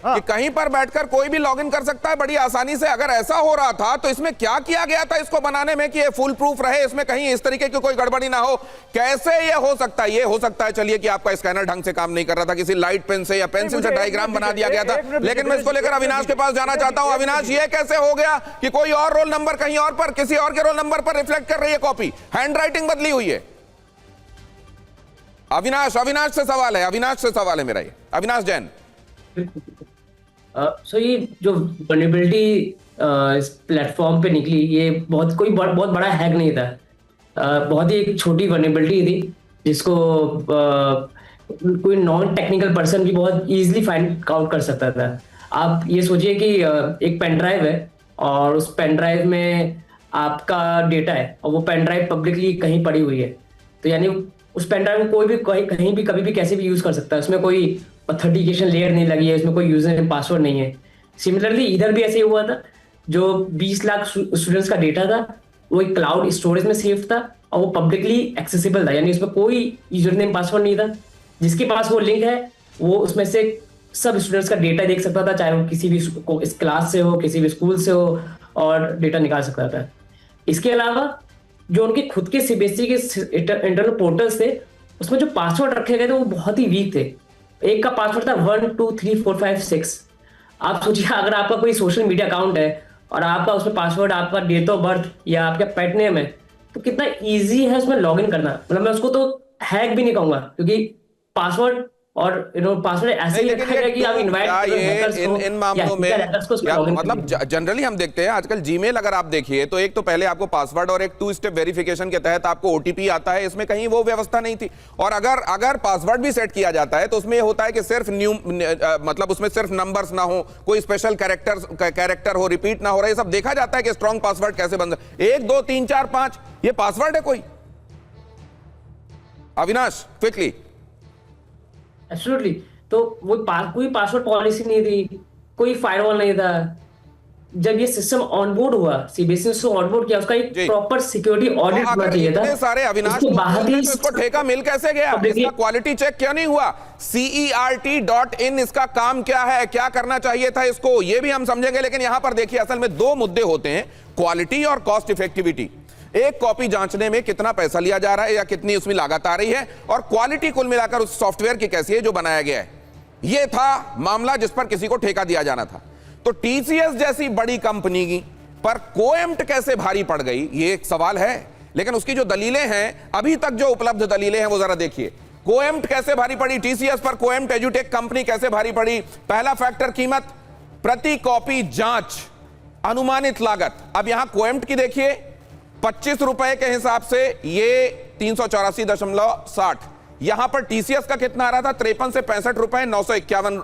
कि कहीं पर बैठकर कोई भी लॉगिन कर सकता है बड़ी आसानी से। अगर ऐसा हो रहा था तो इसमें क्या किया गया था इसको बनाने में कि ये फुल प्रूफ रहे, इसमें कहीं इस तरीके की कोई गड़बड़ी ना हो? कैसे ये हो सकता है? ये हो सकता है चलिए कि आपका स्कैनर ढंग से काम नहीं कर रहा था, किसी लाइट पेन से या पेंसिल से डायग्राम बना दिया गया था। लेकिन मैं इसको लेकर अविनाश के पास जाना चाहता हूं। अविनाश, ये कैसे हो गया कि कोई और रोल नंबर कहीं और पर, किसी और के रोल नंबर पर रिफ्लेक्ट कर रही है कॉपी, हैंड राइटिंग बदली हुई है? अविनाश से सवाल है मेरा, ये अविनाश जैन। सो ये जो वल्नरेबिलिटी इस प्लेटफॉर्म पे निकली, ये बहुत बड़ा हैक नहीं था। बहुत ही एक छोटी वल्नरेबिलिटी थी जिसको कोई नॉन टेक्निकल पर्सन भी बहुत इजीली फाइंड आउट कर सकता था। आप ये सोचिए कि एक पेन ड्राइव है और उस पेन ड्राइव में आपका डेटा है और वो पेन ड्राइव पब्लिकली कहीं पड़ी हुई है, तो यानी उस पेन ड्राइव को कोई भी कहीं भी कभी भी कैसे भी यूज कर सकता है। उसमें कोई ऑथेंटिकेशन लेयर नहीं लगी है, उसमें कोई यूजर नेम पासवर्ड नहीं है। सिमिलरली इधर भी ऐसे ही हुआ था। जो 20 लाख स्टूडेंट्स का डेटा था वो एक क्लाउड स्टोरेज में सेव था और वो पब्लिकली एक्सेसिबल था, यानी उसमें कोई यूजर नेम पासवर्ड नहीं था। जिसके पास वो लिंक है वो उसमें से सब स्टूडेंट्स का डेटा देख सकता था, चाहे वो किसी भी इस क्लास से हो, किसी भी स्कूल से हो, और डेटा निकाल सकता था। इसके अलावा जो उनके खुद के सीबीएसई के इंटरनल पोर्टल्स थे उसमें जो पासवर्ड रखे गए थे वो बहुत ही वीक थे। एक का पासवर्ड था 1 2 3 4 5 6। आप सोचिए अगर आपका कोई सोशल मीडिया अकाउंट है और आपका उसमें पासवर्ड आपका डेट ऑफ बर्थ या आपका पेट नेम है, तो कितना इजी है उसमें लॉगिन करना। मतलब मैं उसको तो हैक भी नहीं कहूंगा, क्योंकि पासवर्ड और पासवर्ड ऐसे ही रखा है कि आप इनवाइट इन मामलों में मतलब जनरली हम देखते हैं आजकल जीमेल अगर आप देखिए तो एक तो पहले आपको पासवर्ड और एक 2 स्टेप वेरिफिकेशन के तहत आपको ओटीपी आता है, इसमें कहीं वो व्यवस्था नहीं थी। और अगर पासवर्ड भी सेट किया जाता है तो उसमें होता है कि सिर्फ मतलब उसमें सिर्फ नंबर्स ना हो, कोई स्पेशल कैरेक्टर हो, रिपीट ना हो रहा, ये सब देखा जाता है कि स्ट्रॉन्ग पासवर्ड कैसे बन जाए। 1 2 3 4 5 ये पासवर्ड है कोई? अविनाश क्विकली। एब्सोल्युटली। तो वो कोई पासवर्ड पॉलिसी नहीं थी, कोई फायरवॉल नहीं था। जब ये सिस्टम ऑनबोर्ड हुआ, सीबीएसई ने ऑनबोर्ड किया, उसका एक प्रॉपर सिक्योरिटी ऑडिट होना चाहिए था। सारे अविनाश इसको ठेका मिल कैसे गया? इसका क्वालिटी चेक क्यों नहीं हुआ? CERT.in इसका काम क्या है, क्या करना चाहिए था इसको, ये भी हम समझेंगे। लेकिन यहां पर देखिए असल में 2 मुद्दे होते हैं, क्वालिटी और कॉस्ट इफेक्टिविटी। एक कॉपी जांचने में कितना पैसा लिया जा रहा है या कितनी उसमें लागत आ रही है, और क्वालिटी कुल मिलाकर उस सॉफ्टवेयर की कैसी है जो बनाया गया है। यह था मामला जिस पर किसी को ठेका दिया जाना था। तो टीसीएस जैसी बड़ी कंपनी पर कोएम्प्ट कैसे भारी पड़ गई, यह एक सवाल है। लेकिन उसकी जो दलीलें हैं, अभी तक जो उपलब्ध दलीलें हैं वो जरा देखिए। कोएम्प्ट कैसे भारी पड़ी टीसीएस पर? कोएम्प्ट एजुटेक कंपनी कैसे भारी पड़ी? पहला फैक्टर कीमत, प्रति कॉपी जांच अनुमानित लागत। अब यहां कोएम्प्ट की देखिए 25 रुपए के हिसाब से ये 384.60। यहां पर टीसीएस का कितना आ रहा था? 53 से 65 रुपए, 951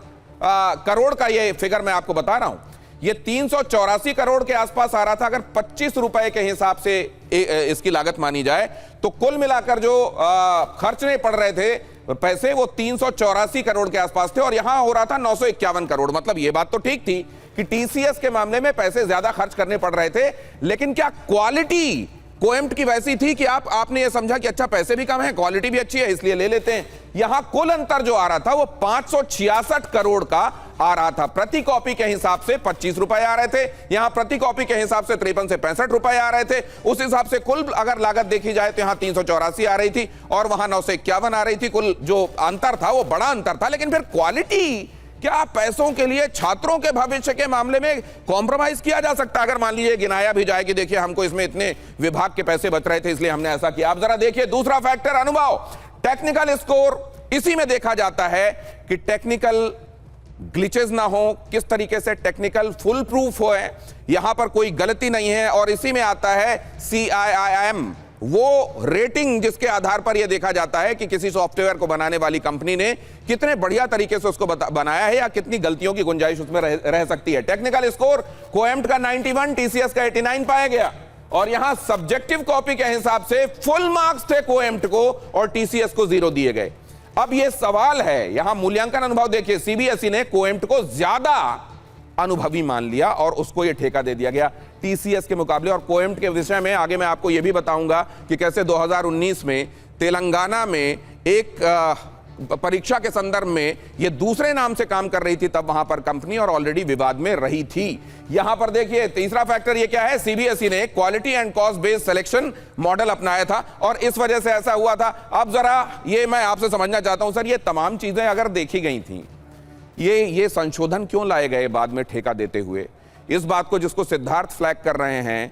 करोड़ का ये फिगर मैं आपको बता रहा हूं। ये 384 करोड़ के आसपास आ रहा था। अगर 25 रुपए के हिसाब से इसकी लागत मानी जाए तो कुल मिलाकर जो खर्चने पड़ रहे थे पैसे वो 384 करोड़ के आसपास थे, और यहां हो रहा था 951 करोड़। मतलब ये बात तो ठीक थी कि टीसीएस के मामले में पैसे ज्यादा खर्च करने पड़ रहे थे, लेकिन क्या क्वालिटी कोएम्प्ट की वैसी थी कि आपने ये समझा कि अच्छा पैसे भी कम है, क्वालिटी भी अच्छी है इसलिए ले लेते हैं? यहां कुल अंतर जो आ रहा था वो 566 करोड़ का आ रहा था। प्रति कॉपी के हिसाब से 25 रुपए आ रहे थे, यहां प्रति कॉपी के हिसाब से 53 से 65 रुपए आ रहे थे। उस हिसाब से कुल अगर लागत देखी जाए तो यहां 384 आ रही थी और वहां 951 आ रही थी। कुल जो अंतर था वो बड़ा अंतर था। लेकिन फिर क्वालिटी, क्या पैसों के लिए छात्रों के भविष्य के मामले में कॉम्प्रोमाइज किया जा सकता है? अगर मान लीजिए गिनाया भी जाए कि देखिए हमको इसमें इतने विभाग के पैसे बच रहे थे इसलिए हमने ऐसा किया। आप जरा देखिए दूसरा फैक्टर, अनुभव, टेक्निकल स्कोर। इसी में देखा जाता है कि टेक्निकल ग्लिचेस ना हो, किस तरीके से टेक्निकल फुल प्रूफ हो, यहां पर कोई गलती नहीं है। और इसी में आता है CIIM, वो रेटिंग जिसके आधार पर यह देखा जाता है कि किसी सॉफ्टवेयर को बनाने वाली कंपनी ने कितने बढ़िया तरीके से उसको बनाया है या कितनी गलतियों की गुंजाइश उसमें रह सकती है। टेक्निकल स्कोर कोएम्प्ट का 91, टीसीएस का 89 पाया गया। और यहां सब्जेक्टिव कॉपी के हिसाब से फुल मार्क्स थे कोएम्प्ट को और टीसीएस को 0 दिए गए। अब यह सवाल है, यहां मूल्यांकन अनुभव देखिए, सीबीएसई ने कोएम्प्ट को ज्यादा अनुभवी मान लिया और उसको यह ठेका दे दिया गया टीसीएस के मुकाबले। और कोएम्प्ट के विषय में आगे मैं आपको यह भी बताऊंगा कि कैसे 2019 में तेलंगाना में एक परीक्षा के संदर्भ में ये दूसरे नाम से काम कर रही थी तब वहां पर कंपनी, और ऑलरेडी विवाद में रही थी। यहां पर देखिए तीसरा फैक्टर ये क्या है, सीबीएसई ने quality and cost based selection model अपनाया था और इस वजह से ऐसा हुआ था। अब जरा ये मैं आपसे समझना चाहता हूं सर, ये तमाम चीजें अगर देखी गई थी, ये संशोधन क्यों लाए गए बाद में ठेका देते हुए? इस बात को जिसको सिद्धार्थ फ्लैग कर रहे हैं,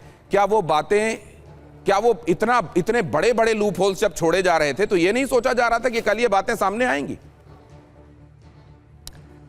क्या वो इतने बड़े बड़े लूप होल्स जब छोड़े जा रहे थे तो ये नहीं सोचा जा रहा था कि कल ये बातें सामने आएंगी?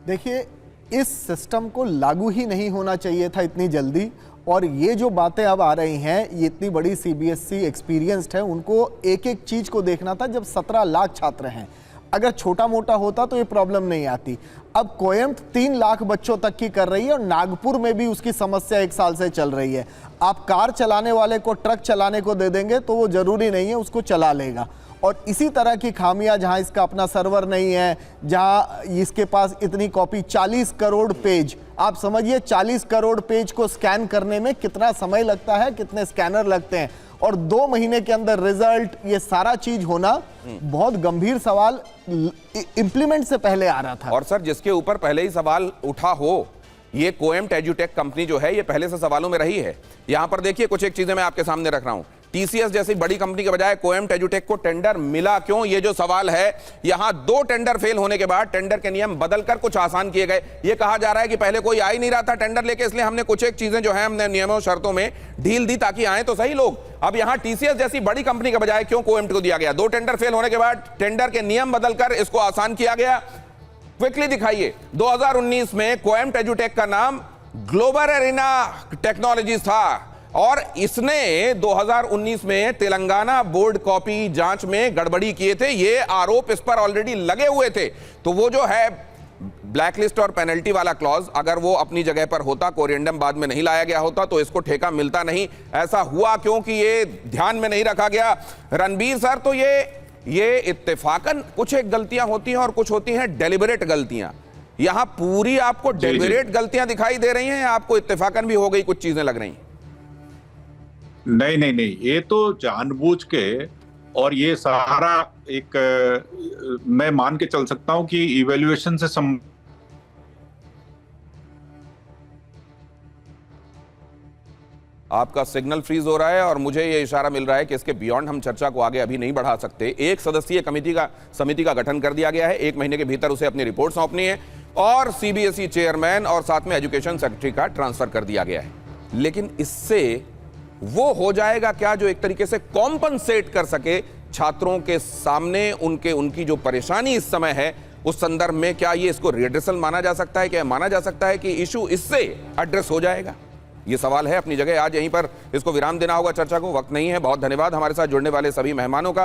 देखिए, इस सिस्टम को लागू ही नहीं होना चाहिए था इतनी जल्दी, और ये जो बातें अब आ रही हैं, ये इतनी बड़ी सीबीएसई एक्सपीरियंस्ड है, उनको एक एक चीज को देखना था। जब 17 लाख छात्र हैं, अगर छोटा मोटा होता तो ये प्रॉब्लम नहीं आती। अब कोयम्ट 3 लाख बच्चों तक की कर रही है और नागपुर में भी उसकी समस्या 1 साल से चल रही है। आप कार चलाने वाले को ट्रक चलाने को दे देंगे तो वो जरूरी नहीं है उसको चला लेगा। और इसी तरह की खामियां, जहां इसका अपना सर्वर नहीं है, जहां इसके पास इतनी कॉपी, 40 करोड़ पेज, आप समझिए 40 करोड़ पेज को स्कैन करने में कितना समय लगता है, कितने स्कैनर लगते हैं, और 2 महीने के अंदर रिजल्ट, ये सारा चीज होना बहुत गंभीर सवाल इंप्लीमेंट से पहले आ रहा था। और सर जिसके ऊपर पहले ही सवाल उठा हो, ये कोएम्ट एजुटेक कंपनी जो है, ये पहले से सवालों में रही है। यहां पर देखिए कुछ एक चीजें मैं आपके सामने रख रहा हूं। टीसीएस जैसी बड़ी कंपनी के बजाय कोएम्ट एजुटेक को टेंडर मिला क्यों, ये जो सवाल है। यहां 2 टेंडर फेल होने के बाद टेंडर के नियम बदलकर कुछ आसान किए गए। ये कहा जा रहा है कि पहले कोई आ ही नहीं रहा था टेंडर लेके, इसलिए हमने कुछ एक चीजें जो है हमने नियमों शर्तों में ढील दी ताकि आए तो सही लोग। अब यहां टीसीएस जैसी बड़ी कंपनी के बजाय क्यों कोएम्ट को दिया गया? 2 टेंडर फेल होने के बाद टेंडर के नियम बदलकर इसको आसान किया गया। क्विकली दिखाइए, 2019 में कोएम्ट एजुटेक का नाम ग्लोबल एरिना टेक्नोलॉजीज था और इसने 2019 में तेलंगाना बोर्ड कॉपी जांच में गड़बड़ी किए थे। ये आरोप इस पर ऑलरेडी लगे हुए थे। तो वो जो है ब्लैकलिस्ट और पेनल्टी वाला क्लॉज, अगर वो अपनी जगह पर होता, कोरिएंडम बाद में नहीं लाया गया होता, तो इसको ठेका मिलता नहीं। ऐसा हुआ क्योंकि ये ध्यान में नहीं रखा गया। रणबीर सर, तो ये इत्तेफाकन कुछ एक गलतियां होती हैं और कुछ होती हैं डेलिबरेट गलतियां। यहां पूरी आपको डेलिबरेट गलतियां दिखाई दे रही हैं या आपको इत्तेफाकन भी हो गई कुछ चीजें लग रही हैं? नहीं, ये तो जानबूझ के, और ये सहारा एक मैं मान के चल सकता हूं कि इवैल्यूएशन से आपका सिग्नल फ्रीज हो रहा है और मुझे यह इशारा मिल रहा है कि इसके बियॉन्ड हम चर्चा को आगे अभी नहीं बढ़ा सकते। 1 सदस्यीय समिति का गठन कर दिया गया है। 1 महीने के भीतर उसे अपनी रिपोर्ट सौंपनी है और सीबीएसई चेयरमैन और साथ में एजुकेशन सेक्रेटरी का ट्रांसफर कर दिया गया है। लेकिन इससे वो हो जाएगा क्या जो एक तरीके से कॉम्पनसेट कर सके छात्रों के सामने उनकी जो परेशानी इस समय है उस संदर्भ में? क्या ये इसको रिड्रेसल माना जा सकता है? क्या माना जा सकता है कि इशू इससे एड्रेस हो जाएगा? ये सवाल है अपनी जगह। आज यहीं पर इसको विराम देना होगा चर्चा को, वक्त नहीं है। बहुत धन्यवाद हमारे साथ जुड़ने वाले सभी मेहमानों का।